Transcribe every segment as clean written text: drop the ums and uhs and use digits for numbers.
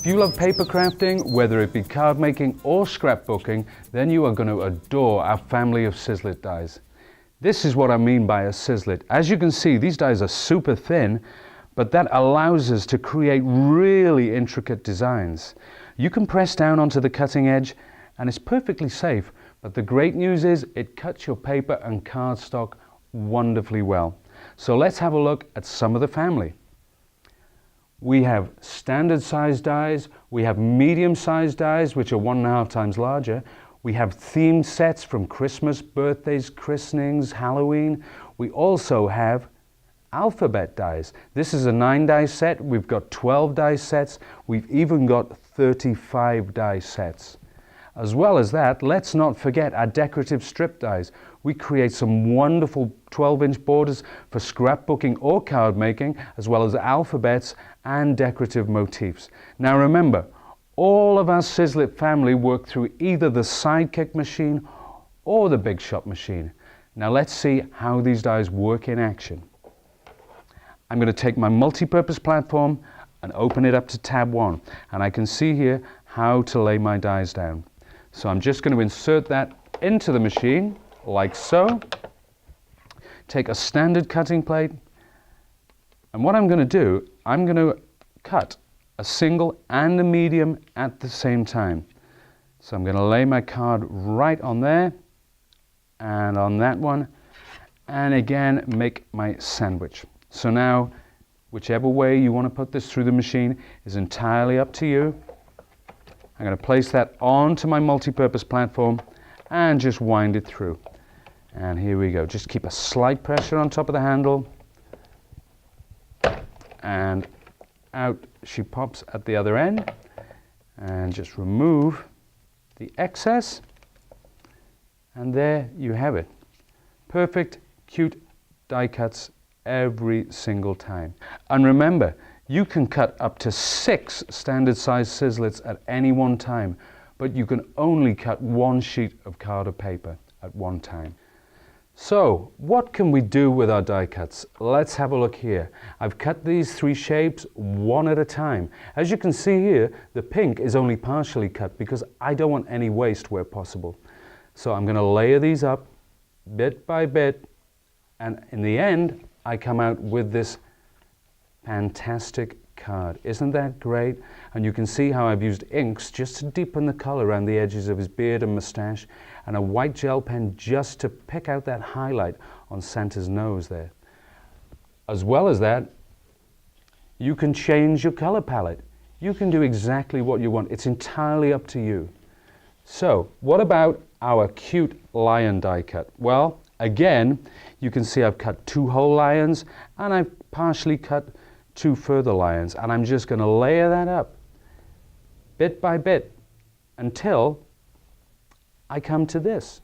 If you love paper crafting, whether it be card making or scrapbooking, then you are going to adore our family of Sizzix dies. This is what I mean by a Sizzix. As you can see, these dies are super thin, but that allows us to create really intricate designs. You can press down onto the cutting edge and it's perfectly safe, but the great news is it cuts your paper and cardstock wonderfully well. So let's have a look at some of the family. We have standard size dies, we have medium size dies which are 1.5 times larger, we have themed sets from Christmas, birthdays, christenings, Halloween. We also have alphabet dies. This is a 9 die set, we've got 12 die sets, we've even got 35 die sets. As well as that, let's not forget our decorative strip dies. We create some wonderful 12-inch borders for scrapbooking or card making, as well as alphabets and decorative motifs. Now remember, all of our Sizzix family work through either the Sidekick machine or the Big Shot machine. Now let's see how these dies work in action. I'm going to take my multi-purpose platform and open it up to tab 1, and I can see here how to lay my dies down. So I'm just going to insert that into the machine like so. Take a standard cutting plate, and what I'm going to do, I'm going to cut a single and a medium at the same time. So I'm going to lay my card right on there and on that one, and again make my sandwich. So now whichever way you want to put this through the machine is entirely up to you. I'm going to place that onto my multi-purpose platform and just wind it through. And here we go. Just keep a slight pressure on top of the handle. And out she pops at the other end. And just remove the excess. And there you have it. Perfect, cute die cuts every single time. And remember, you can cut up to 6 standard size Sizzix at any one time, but you can only cut 1 sheet of card or paper at one time. So what can we do with our die cuts? Let's have a look here. I've cut these 3 shapes one at a time. As you can see here, the pink is only partially cut because I don't want any waste where possible. So I'm going to layer these up bit by bit, and in the end I come out with this fantastic card. Isn't that great? And you can see how I've used inks just to deepen the color around the edges of his beard and mustache, and a white gel pen just to pick out that highlight on Santa's nose there. As well as that, you can change your color palette. You can do exactly what you want. It's entirely up to you. So what about our cute lion die cut? Well, again, you can see I've cut 2 whole lions and I've partially cut 2 further lions, and I'm just going to layer that up bit by bit until I come to this.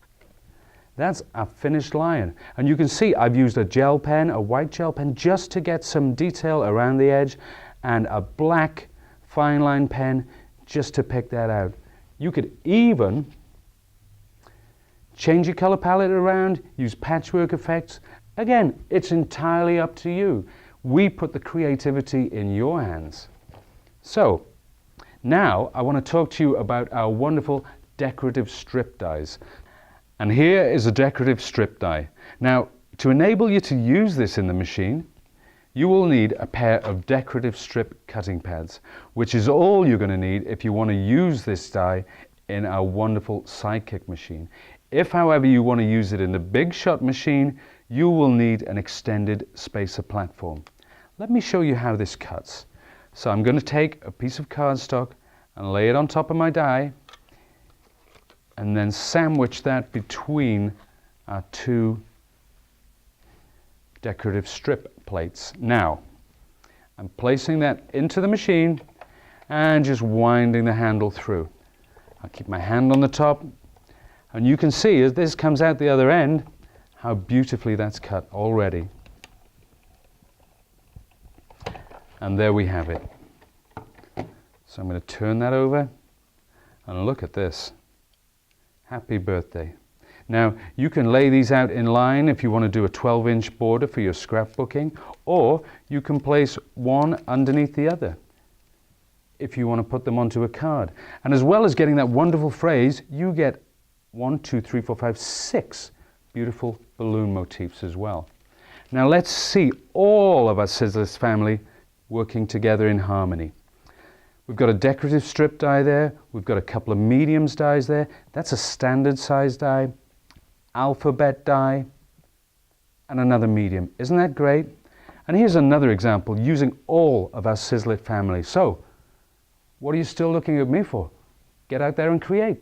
That's a finished lion, and you can see I've used a gel pen, a white gel pen, just to get some detail around the edge, and a black fine line pen just to pick that out. You could even change your color palette around, use patchwork effects. Again, it's entirely up to you. We put the creativity in your hands. So now I want to talk to you about our wonderful decorative strip dies. And here is a decorative strip die. Now, to enable you to use this in the machine, you will need a pair of decorative strip cutting pads, which is all you're going to need if you want to use this die in our wonderful Sidekick machine. If, however, you want to use it in the Big Shot machine, you will need an extended spacer platform. Let me show you how this cuts. So I'm going to take a piece of cardstock and lay it on top of my die, and then sandwich that between our 2 decorative strip plates. Now, I'm placing that into the machine and just winding the handle through. I'll keep my hand on the top, and you can see as this comes out the other end how beautifully that's cut already. And there we have it. So I'm going to turn that over and look at this. Happy birthday. Now you can lay these out in line if you want to do a 12-inch border for your scrapbooking, or you can place one underneath the other. if you want to put them onto a card. And as well as getting that wonderful phrase, you get 1, 2, 3, 4, 5, 6 beautiful balloon motifs as well. Now let's see all of our Sizzix family working together in harmony. We've got a decorative strip die there, we've got a couple of mediums dies there, that's a standard size die, alphabet die, and another medium. Isn't that great? And here's another example using all of our Sizzix family. So, what are you still looking at me for? Get out there and create.